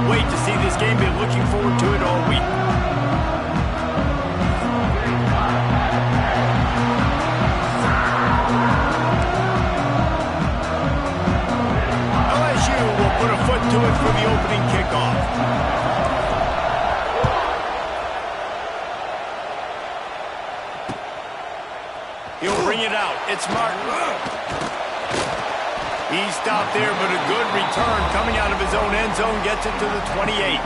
wait to see this game. Been looking forward to it all week. LSU will put a foot to it for the opening kickoff. He'll bring it out. It's Martin. He stopped there, but a good return coming out of his own end zone gets it to the 28.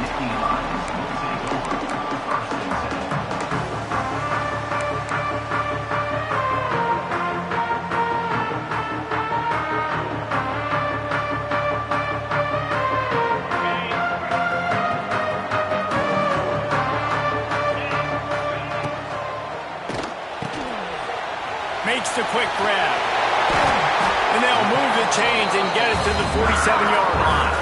Makes the quick grab. And they'll move the chains and get it to the 47-yard line.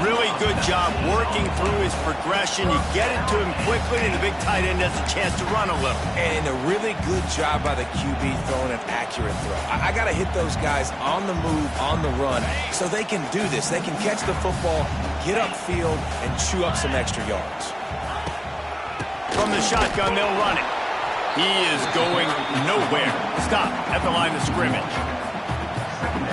Really good job working through his progression. You get it to him quickly, and the big tight end has a chance to run a little. And a really good job by the QB throwing an accurate throw. I got to hit those guys on the move, on the run, so they can do this. They can catch the football, get upfield, and chew up some extra yards. From the shotgun, they'll run it. He is going nowhere. Stop at the line of scrimmage.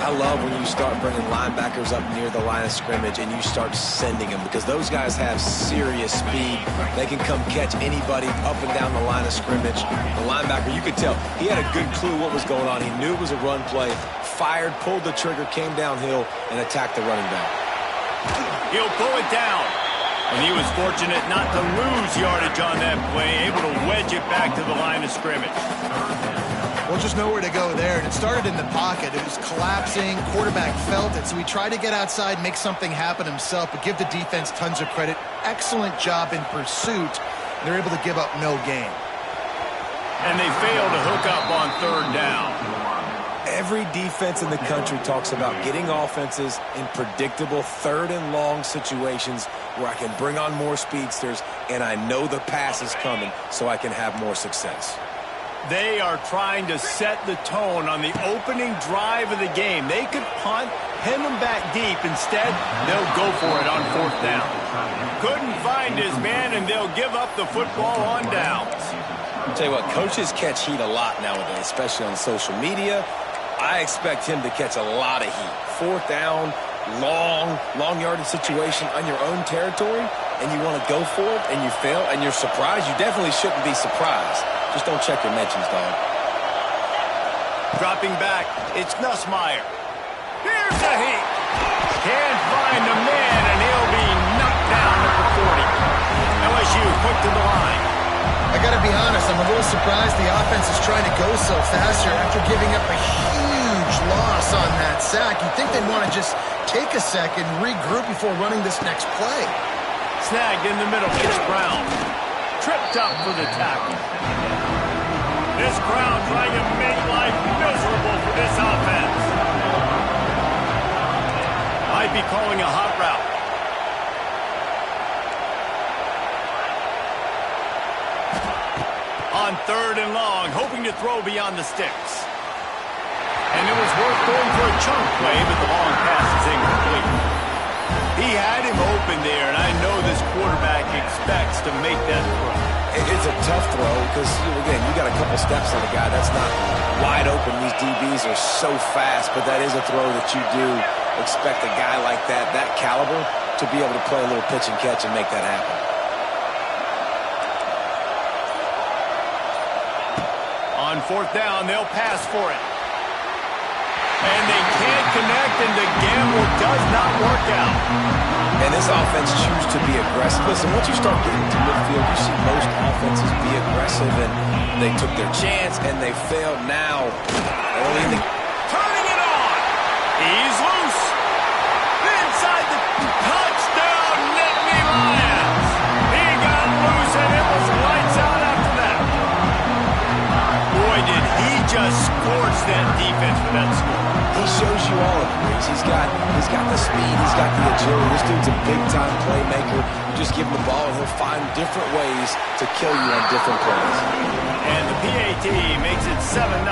I love when you start bringing linebackers up near the line of scrimmage and you start sending them, because those guys have serious speed. They can come catch anybody up and down the line of scrimmage. The linebacker, you could tell, he had a good clue what was going on. He knew it was a run play, fired, pulled the trigger, came downhill, and attacked the running back. He'll pull it down. And he was fortunate not to lose yardage on that play, able to wedge it back to the line of scrimmage. Well, just nowhere to go there, and it started in the pocket. It was collapsing, quarterback felt it, so he tried to get outside, make something happen himself, but give the defense tons of credit. Excellent job in pursuit. They're able to give up no gain. And they fail to hook up on third down. Every defense in the country talks about getting offenses in predictable third and long situations where I can bring on more speedsters and I know the pass is coming so I can have more success. They are trying to set the tone on the opening drive of the game. They could punt, pin them back deep. Instead, they'll go for it on fourth down. Couldn't find his man, and they'll give up the football on downs. I'll tell you what, coaches catch heat a lot nowadays, especially on social media. I expect him to catch a lot of heat. Fourth down, long yardage situation on your own territory, and you want to go for it, and you fail, and you're surprised. You definitely shouldn't be surprised. Just don't check your mentions, dog. Dropping back, it's Nussmeier. Here's the heat. Can't find the man, and he'll be knocked down at the 40. LSU quick to the line. I got to be honest, I'm a little surprised the offense is trying to go so fast here after giving up a huge loss on that sack. You'd think they'd want to just take a second, regroup before running this next play. Snagged in the middle, it's Brown. Tripped up for the tackle. This crowd trying to make life miserable for this offense. Might be calling a hot route. On third and long, hoping to throw beyond the sticks. And it was worth going for a chunk play, but the long pass is incomplete. He had him open there, and I know this quarterback expects to make that throw. It's a tough throw because, again, you got a couple steps on the guy. That's not wide open. These DBs are so fast, but that is a throw that you do expect a guy like that caliber, to be able to play a little pitch and catch and make that happen. On fourth down, they'll pass for it. And they can't connect, and the gamble does not work out. And this offense chooses to be aggressive. Listen, once you start getting to midfield, you see most offenses be aggressive, and they took their chance, and they failed now. Early in the... Turning it on. He's loose. Inside the touchdown, Nittany Lions. He got loose, and it was lights out after that. Boy, did he just scorch that defense for that score. He shows you all of it. He's got the speed, he's got the agility. This dude's a big-time playmaker. You just give him the ball, and he'll find different ways to kill you on different plays. And the PAT makes it 7-0.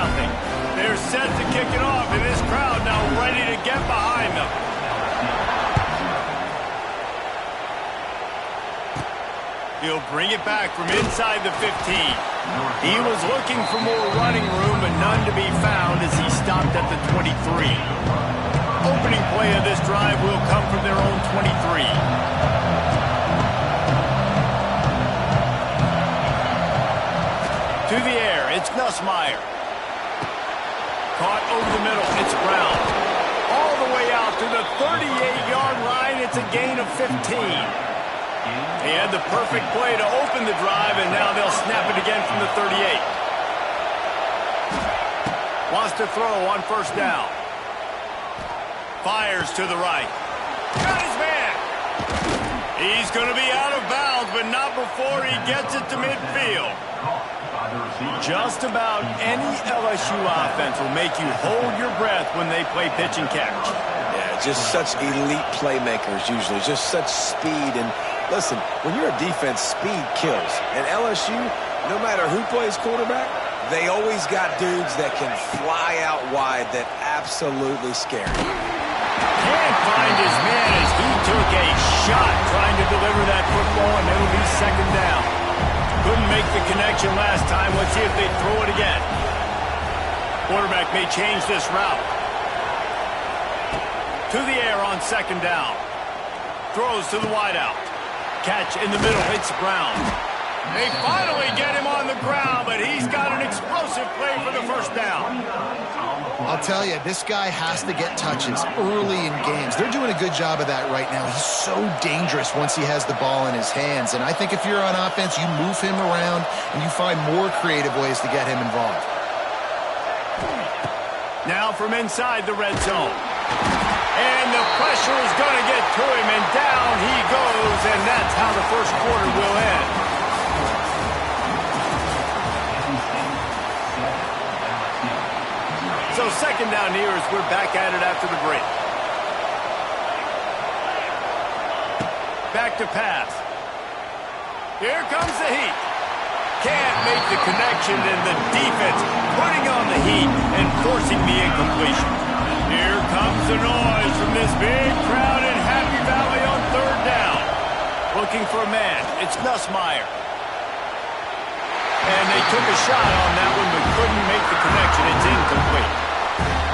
They're set to kick it off, and this crowd now ready to get behind them. He'll bring it back from inside the 15. He was looking for more running room, but none to be found as he stopped at the 23. Opening play of this drive will come from their own 23. To the air, it's Nussmeier. Caught over the middle, it's Brown. All the way out to the 38-yard line, it's a gain of 15. He had the perfect play to open the drive, and now they'll snap it again from the 38. Wants to throw on first down. Fires to the right. Got his man. He's going to be out of bounds, but not before he gets it to midfield. Just about any LSU offense will make you hold your breath when they play pitch and catch. Yeah, just such elite playmakers usually, just such speed. And listen, when you're a defense, speed kills. And LSU, no matter who plays quarterback, they always got dudes that can fly out wide that absolutely scare you. Can't find his man as he took a shot trying to deliver that football, and it'll be second down. Couldn't make the connection last time. Let's see if they throw it again. Quarterback may change this route. To the air on second down. Throws to the wideout. Catch in the middle. Hits Brown. They finally get him on the ground, but he's got an explosive play for the first down. I'll tell you, this guy has to get touches early in games. They're doing a good job of that right now. He's so dangerous once he has the ball in his hands. And I think if you're on offense, you move him around and you find more creative ways to get him involved. Now from inside the red zone. And the pressure is going to get to him, and down he goes, and that's how the first quarter will end. So second down here as we're back at it after the break. Back to pass. Here comes the heat. Can't make the connection, and the defense putting on the heat and forcing the incompletion. Here comes the noise from this big crowd in Happy Valley on third down. Looking for a man. It's Nussmeier. And they took a shot on that one, but couldn't make the connection. It's incomplete.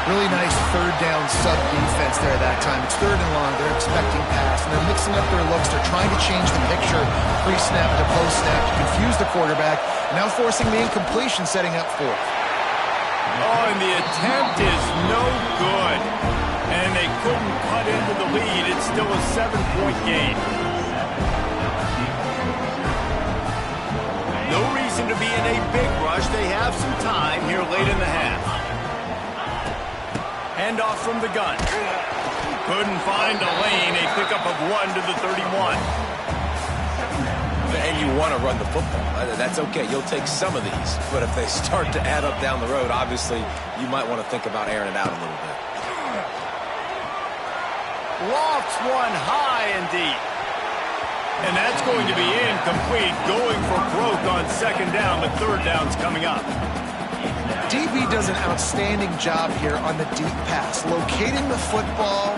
Really nice third down sub defense there that time. It's third and long. They're expecting pass, and they're mixing up their looks. They're trying to change the picture pre-snap to post-snap to confuse the quarterback, now forcing the incompletion, setting up fourth. Oh, and the attempt is no good. And they couldn't cut into the lead. It's still a 7-point game. No reason to be in a big rush. They have some time here late in the half. Handoff from the gun. Couldn't find a lane. A pickup of 1 to the 31. And you want to run the football. That's okay. You'll take some of these. But if they start to add up down the road, obviously, you might want to think about airing it out a little bit. Lofts one high and deep. And that's going to be incomplete. Going for broke on second down, but third down's coming up. DB does an outstanding job here on the deep pass. Locating the football,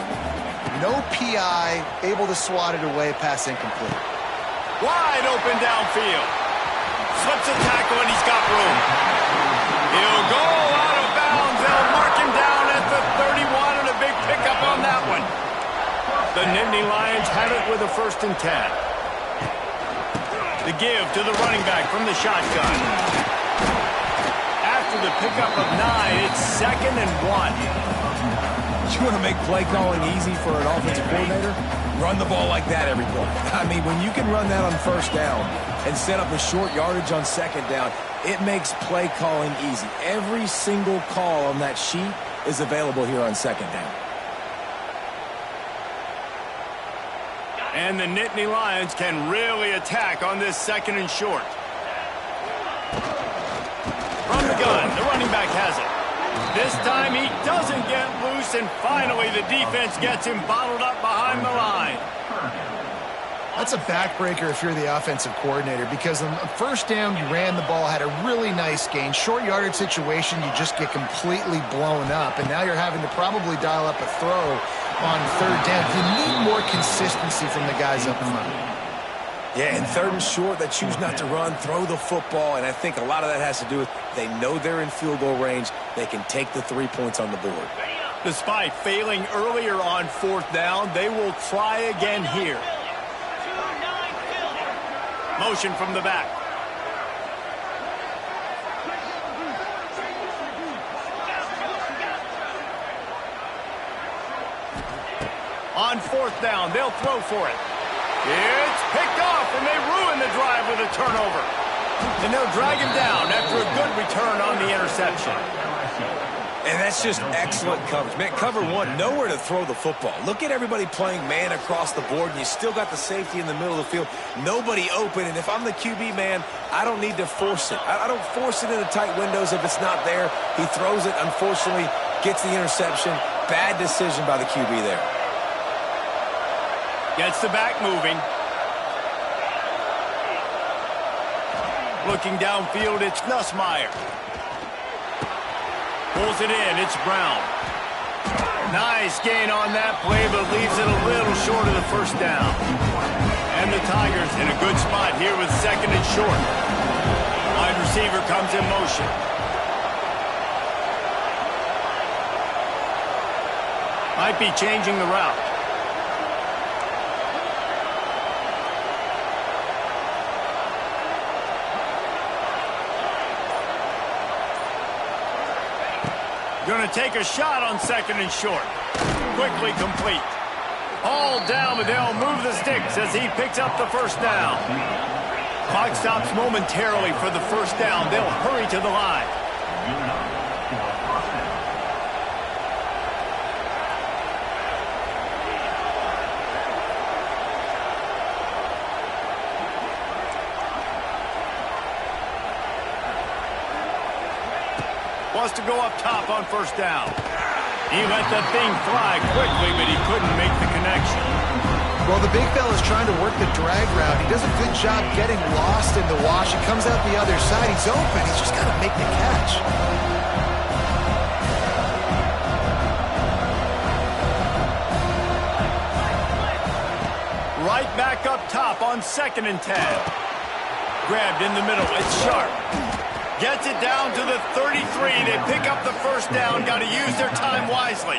no PI, able to swat it away, pass incomplete. Wide open downfield. Slips a tackle and he's got room. He'll go out of bounds. They'll mark him down at the 31 and a big pickup on that one. The Nittany Lions have it with a 1st and 10. The give to the running back from the shotgun. After the pickup of 9, it's 2nd and 1. You want to make play calling easy for an offensive coordinator? Run the ball like that every play. I mean, when you can run that on first down and set up a short yardage on second down, it makes play calling easy. Every single call on that sheet is available here on second down. And the Nittany Lions can really attack on this 2nd and short. From the gun, the running back has it. This time he doesn't get loose, and finally the defense gets him bottled up behind the line. That's a backbreaker if you're the offensive coordinator, because on the first down you ran the ball, had a really nice gain. Short yardage situation, you just get completely blown up, and now you're having to probably dial up a throw on third down. You need more consistency from the guys up front. Yeah, and third and short, they choose not to run, throw the football, and I think a lot of that has to do with they know they're in field goal range. They can take the 3 points on the board. Despite failing earlier on fourth down, they will try again here. Motion from the back. On fourth down, they'll throw for it. It's picked off, and they ruin the drive with a turnover. And they'll drag him down after a good return on the interception. And that's just excellent coverage. Man, cover one, nowhere to throw the football. Look at everybody playing man across the board, and you still got the safety in the middle of the field. Nobody open, and if I'm the QB, man, I don't need to force it. I don't force it into tight windows if it's not there. He throws it, unfortunately, gets the interception. Bad decision by the QB there. Gets the back moving. Looking downfield, it's Nussmeier. Pulls it in, it's Brown. Nice gain on that play, but leaves it a little short of the first down. And the Tigers in a good spot here with second and short. Wide receiver comes in motion. Might be changing the route. Going to take a shot on second and short. Quickly complete. All down, but they'll move the sticks as he picks up the first down. Clock stops momentarily for the first down. They'll hurry to the line. Wants to go up top on first down. He let that thing fly quickly, but he couldn't make the connection. Well, the big fella's trying to work the drag route. He does a good job getting lost in the wash. He comes out the other side. He's open. He's just got to make the catch. Right back up top on second and 10. Grabbed in the middle. It's Sharp. Gets it down to the 33. They pick up the first down. Got to use their time wisely.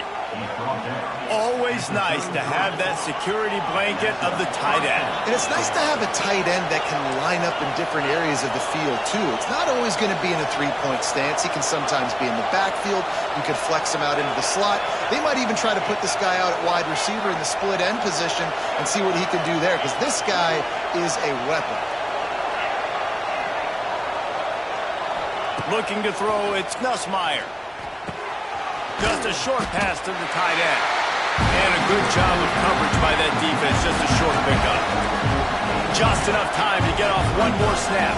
Always nice to have that security blanket of the tight end. And it's nice to have a tight end that can line up in different areas of the field, too. It's not always going to be in a three-point stance. He can sometimes be in the backfield. You could flex him out into the slot. They might even try to put this guy out at wide receiver in the split end position and see what he can do there, because this guy is a weapon. Looking to throw, it's Nussmeier. Just a short pass to the tight end. And a good job of coverage by that defense, just a short pickup. Just enough time to get off one more snap.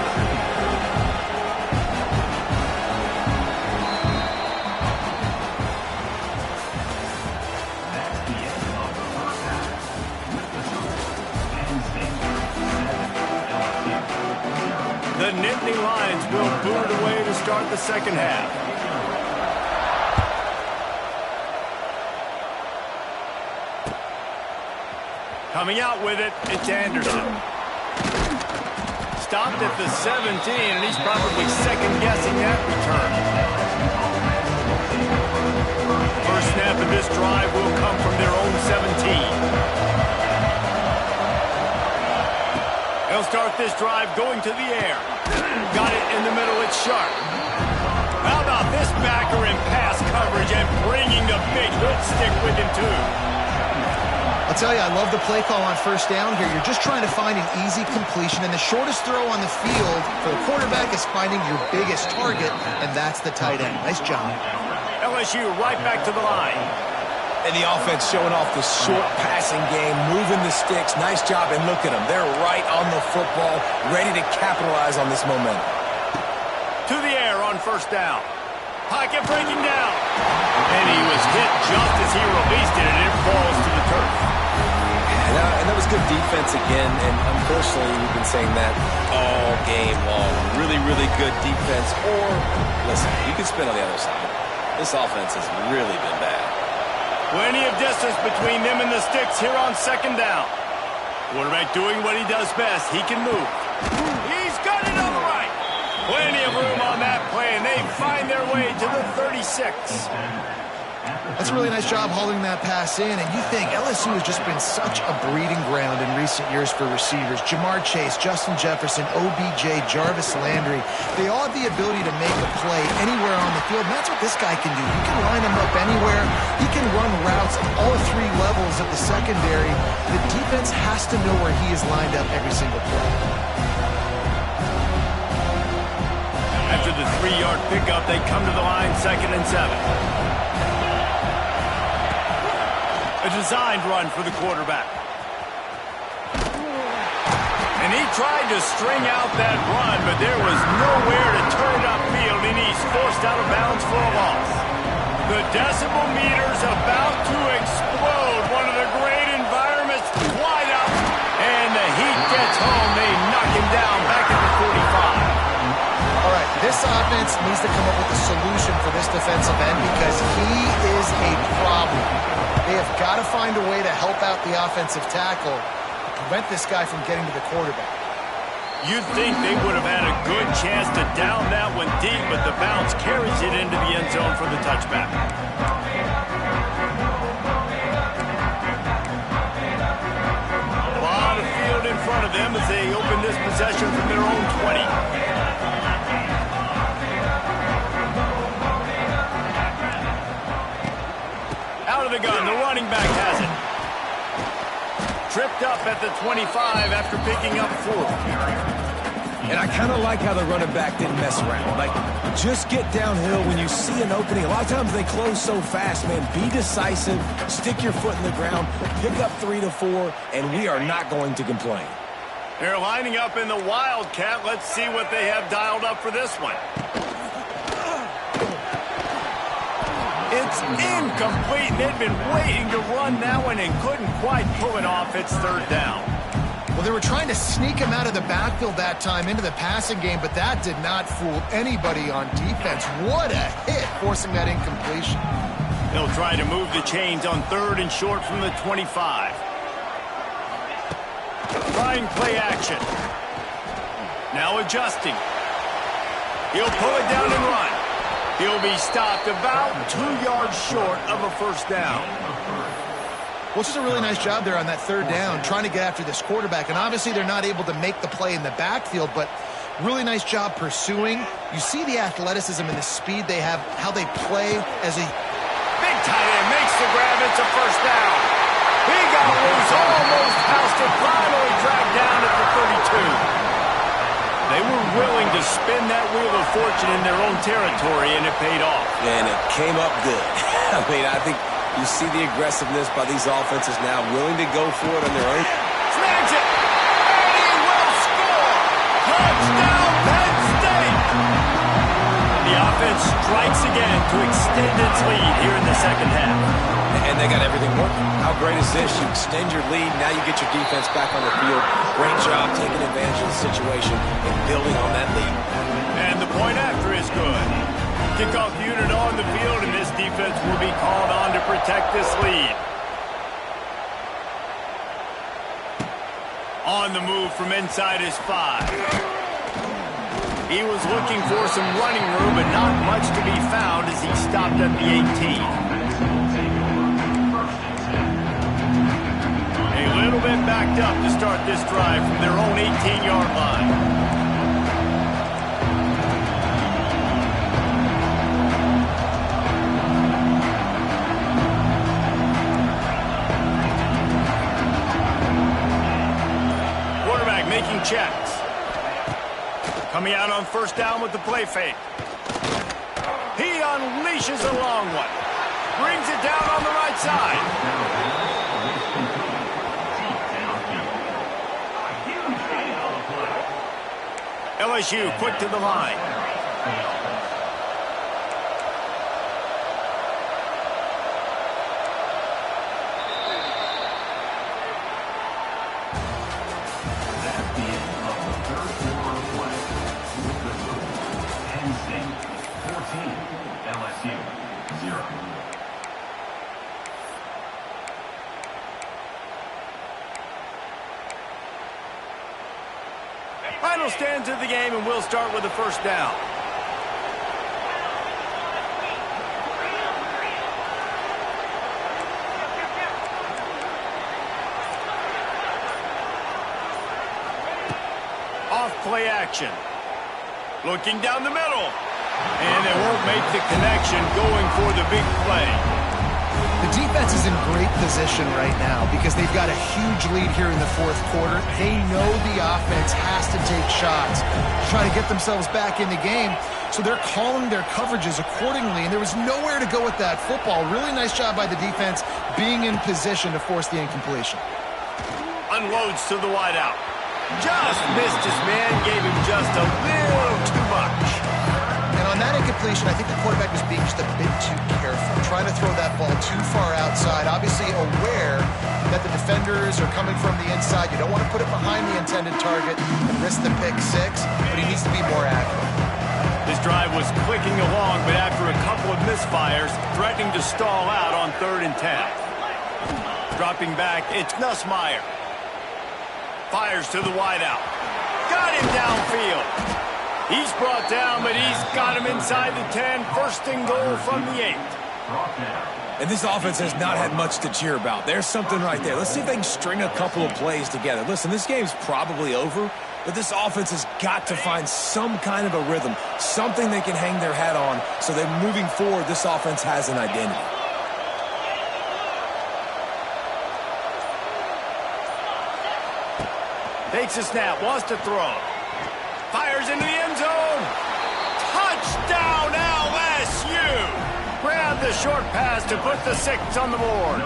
The Nittany Lions will boot it away to start the second half. Coming out with it, it's Anderson. Stopped at the 17, and he's probably second-guessing that return. First snap of this drive will come from their own 17. They'll start this drive going to the air. Got it in the middle, it's Sharp. How about this backer in pass coverage and bringing the big hook stick with him, too? I'll tell you, I love the play call on first down here. You're just trying to find an easy completion, and the shortest throw on the field for the quarterback is finding your biggest target, and that's the tight end. Nice job. LSU right back to the line. And the offense showing off the short passing game, moving the sticks. Nice job, and look at them. They're right on the football, ready to capitalize on this momentum. To the air on first down. Pocket breaking down. And he was hit just as he released it, and it falls to the turf. And that was good defense again, and unfortunately, we've been saying that all game long. Really, really good defense. Or, listen, you can spin on the other side. This offense has really been bad. Plenty of distance between them and the sticks here on second down. Quarterback doing what he does best. He can move. He's got it on the right. Plenty of room on that play, and they find their way to the 36. That's a really nice job holding that pass in, and you think LSU has just been such a breeding ground in recent years for receivers. Jamar Chase, Justin Jefferson, OBJ, Jarvis Landry, they all have the ability to make a play anywhere on the field, and that's what this guy can do. You can line him up anywhere. He can run routes at all three levels of the secondary. The defense has to know where he is lined up every single play. After the 3-yard pickup, they come to the line, 2nd and 7. A designed run for the quarterback. And he tried to string out that run, but there was nowhere to turn upfield, and he's forced out of bounds for a loss. The decibel meter's about to explode. One of the great environments, wide out, and the heat gets home. They knock him down back at the 45. All right, this offense needs to come up with a solution for this defensive end because he is a problem. They have got to find a way to help out the offensive tackle to prevent this guy from getting to the quarterback. You'd think they would have had a good chance to down that one deep, but the bounce carries it into the end zone for the touchback. A lot of field in front of them as they open this possession from their own 20. Out of the gun, the running back has it. Tripped up at the 25 after picking up 4. And I kind of like how the running back didn't mess around. Like, just get downhill when you see an opening. A lot of times they close so fast, man. Be decisive, stick your foot in the ground, pick up 3 to 4, and we are not going to complain. They're lining up in the Wildcat. Let's see what they have dialed up for this one. It's incomplete. They'd been waiting to run that one and couldn't quite pull it off. It's 3rd down. Well, they were trying to sneak him out of the backfield that time into the passing game, but that did not fool anybody on defense. What a hit, forcing that incompletion. They'll try to move the chains on 3rd and short from the 25. Trying play action. Now adjusting. He'll pull it down and run. He'll be stopped about 2 yards short of a 1st down. Well, it's just a really nice job there on that 3rd down, trying to get after this quarterback. And obviously they're not able to make the play in the backfield, but really nice job pursuing. You see the athleticism and the speed they have, how they play as a... Big tight end makes the grab. It's a 1st down. He got loose, almost housed it, finally dragged down at the 32. They were willing to spin that wheel of fortune in their own territory, and it paid off. And it came up good. I mean, I think you see the aggressiveness by these offenses now, willing to go for it on their own. Snags it, and he will score! Touchdown, Penn State! The offense strikes again to extend its lead here in the 2nd half. And they got everything working. How great is this? You extend your lead, now you get your defense back on the field. Great job taking advantage of the situation and building on that lead. And the point after is good. Kickoff unit on the field, and this defense will be called on to protect this lead. On the move from inside his 5. He was looking for some running room, but not much to be found as he stopped at the 18. A little bit backed up to start this drive from their own 18-yard line. Quarterback making checks. Coming out on 1st down with the play fake. He unleashes a long one. Brings it down on the right side. LSU quick to the line. That's the end of the 3rd quarter of play. With the score, Penn State 14, LSU 0. Final stands of the game, and we'll start with the first down. Off play action. Looking down the middle. And they won't make the connection going for the big play. The defense is in great position right now because they've got a huge lead here in the fourth quarter. They know the offense has to take shots to try to get themselves back in the game, so they're calling their coverages accordingly, and there was nowhere to go with that football. Really nice job by the defense being in position to force the incompletion. Unloads to the wideout. Just missed his man, gave him just a little too much. And on that incompletion, I think the quarterback was being just a bit too careful, trying to throw that ball too far outside, obviously aware that the defenders are coming from the inside. You don't want to put it behind the intended target and risk the pick six, but he needs to be more accurate. This drive was clicking along, but after a couple of misfires, threatening to stall out on 3rd and 10. Dropping back, it's Nussmeier. Fires to the wideout. Got him downfield. He's brought down, but he's got him inside the 10. First and goal from the 8. And this offense has not had much to cheer about. There's something right there. Let's see if they can string a couple of plays together. Listen, this game's probably over, but this offense has got to find some kind of a rhythm, something they can hang their hat on, so that moving forward, this offense has an identity. Takes a snap, wants to throw. Fires into the end zone. Touchdown, LSU! Grab the short pass to put the 6 on the board.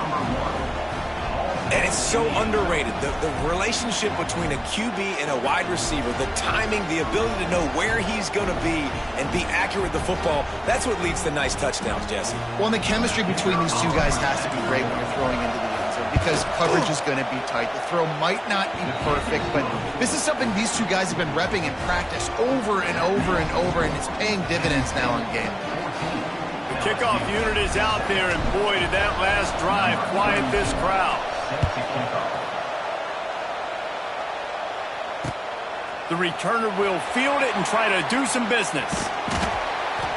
And it's so underrated. The relationship between a QB and a wide receiver, the timing, the ability to know where he's going to be and be accurate with the football, that's what leads to nice touchdowns, Jesse. Well, and the chemistry between these two guys has to be great when you're throwing into the end zone because coverage is going to be tight. The throw might not be perfect, but this is something these two guys have been repping in practice over and over and over, and it's paying dividends now on game. The kickoff unit is out there, and boy, did that last drive quiet this crowd. The returner will field it and try to do some business.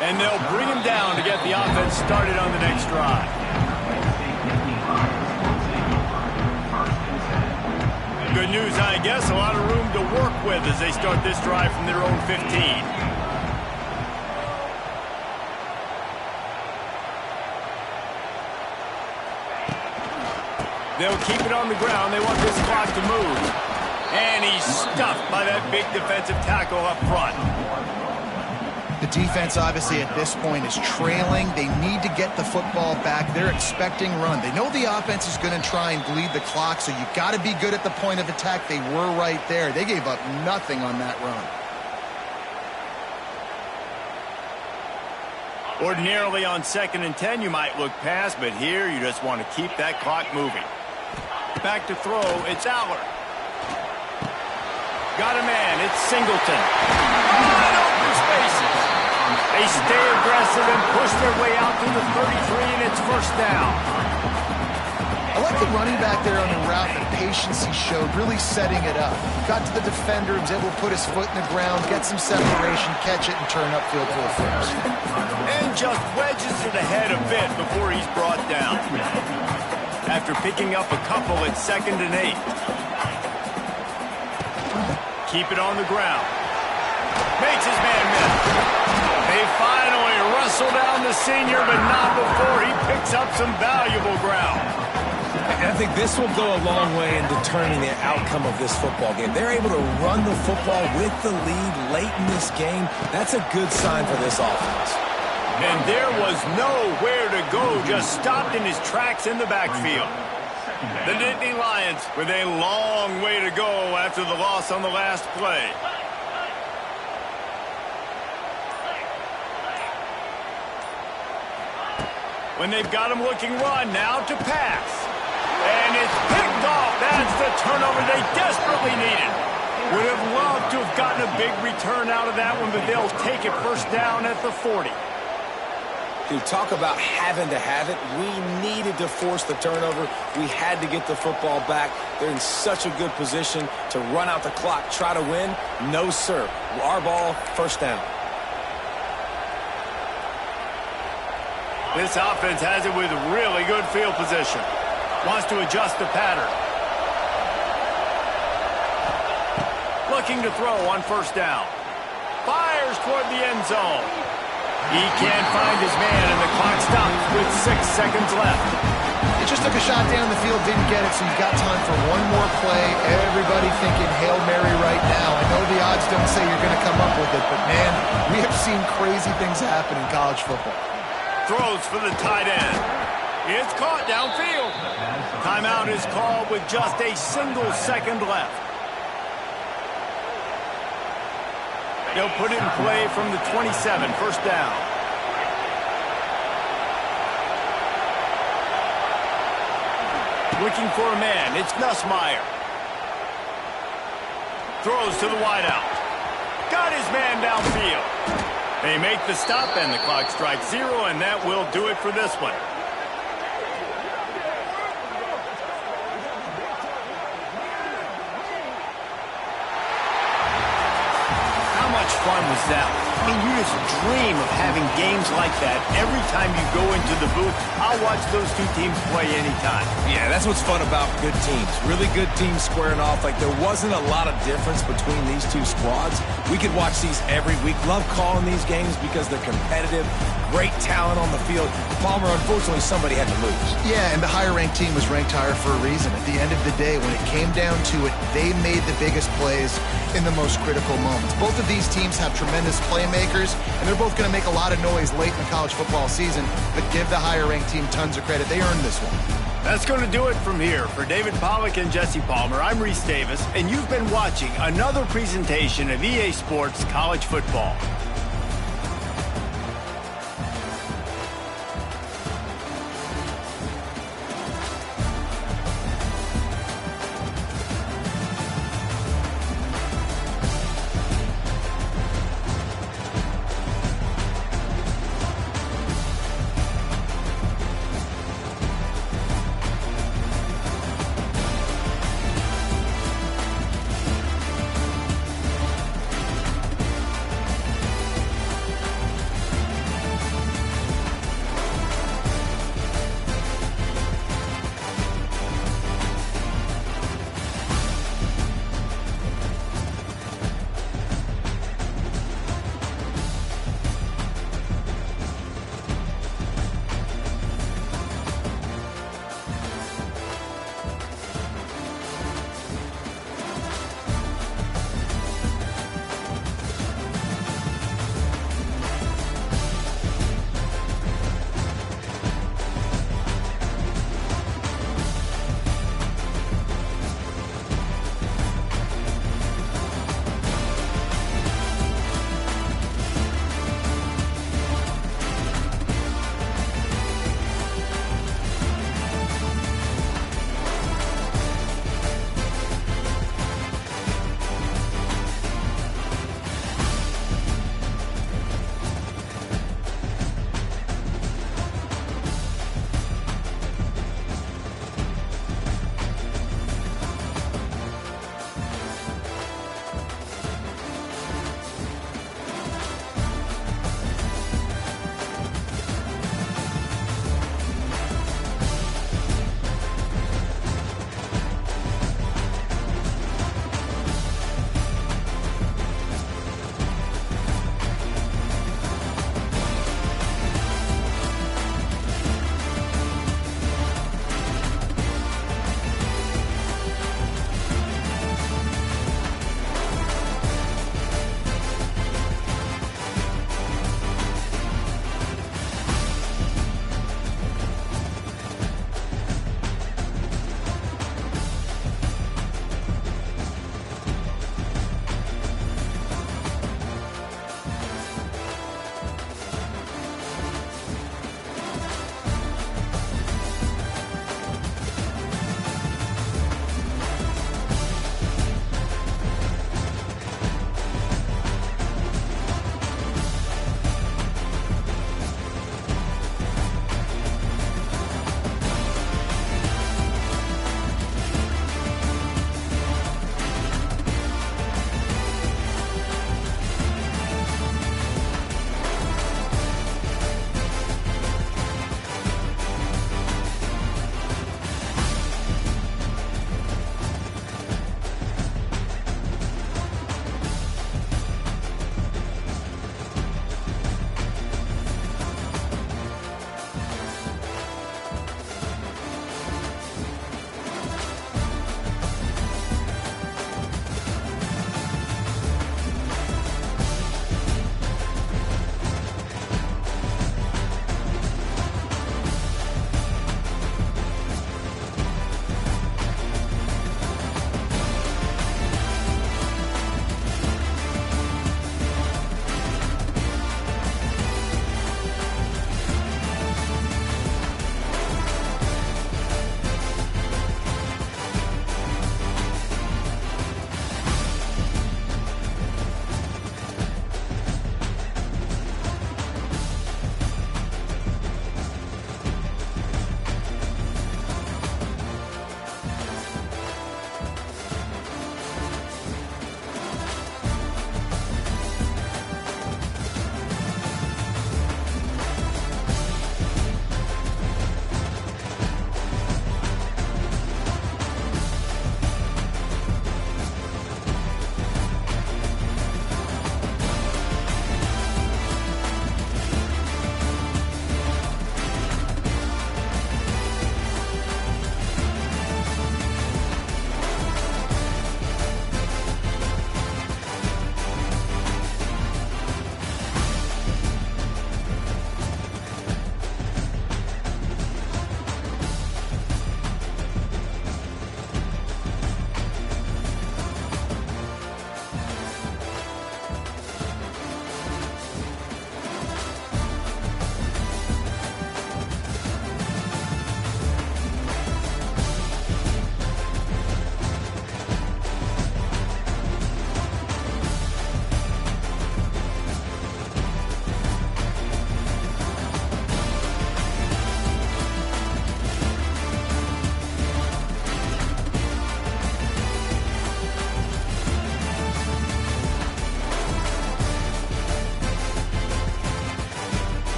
And they'll bring him down to get the offense started on the next drive. Good news, I guess, a lot of room to work with as they start this drive from their own 15. They'll keep it on the ground. They want this clock to move. And he's stuffed by that big defensive tackle up front. The defense, obviously, at this point is trailing. They need to get the football back. They're expecting run. They know the offense is going to try and bleed the clock, so you've got to be good at the point of attack. They were right there. They gave up nothing on that run. Ordinarily on 2nd and 10, you might look past, but here you just want to keep that clock moving. Back to throw, it's Aller. Got a man, it's Singleton. Wide open spaces. They stay aggressive and push their way out to the 33, and it's first down. I like the running back there on the route, the patience he showed, really setting it up. Got to the defender, was able to put his foot in the ground, get some separation, catch it, and turn upfield for a first. And just wedges it ahead a bit before he's brought down. After picking up a couple at 2nd and 8. Keep it on the ground. Makes his man miss. They finally wrestle down the senior, but not before he picks up some valuable ground. And I think this will go a long way in determining the outcome of this football game. They're able to run the football with the lead late in this game. That's a good sign for this offense. And there was nowhere to go, just stopped in his tracks in the backfield. The Nittany Lions with a long way to go after the loss on the last play. When they've got him looking run, now to pass. And it's picked off. That's the turnover they desperately needed. Would have loved to have gotten a big return out of that one, but they'll take it first down at the 40. Dude, talk about having to have it. We needed to force the turnover. We had to get the football back. They're in such a good position to run out the clock, try to win. No, sir. Our ball, first down. This offense has it with really good field position. Wants to adjust the pattern. Looking to throw on first down. Fires toward the end zone. He can't find his man, and the clock stops with 6 seconds left. He just took a shot down the field, didn't get it, so you've got time for one more play. Everybody thinking Hail Mary right now. I know the odds don't say you're going to come up with it, but, man, we have seen crazy things happen in college football. Throws for the tight end. It's caught downfield. Timeout is called with just a single second left. They'll put it in play from the 27, first down. Looking for a man, it's Nussmeier. Throws to the wideout. Got his man downfield. They make the stop, and the clock strikes 0, and that will do it for this one. Fun was that? I mean, you just dream of having games like that every time you go into the booth. I'll watch those two teams play anytime. Yeah, that's what's fun about good teams. Really good teams squaring off. Like, there wasn't a lot of difference between these two squads. We could watch these every week. Love calling these games because they're competitive. Great talent on the field. Palmer, unfortunately, somebody had to lose. Yeah, and the higher-ranked team was ranked higher for a reason. At the end of the day, when it came down to it, they made the biggest plays in the most critical moments. Both of these teams have tremendous playmakers, and they're both going to make a lot of noise late in the college football season, but give the higher-ranked team tons of credit. They earned this one. That's going to do it from here. For David Pollack and Jesse Palmer, I'm Reese Davis, and you've been watching another presentation of EA Sports College Football.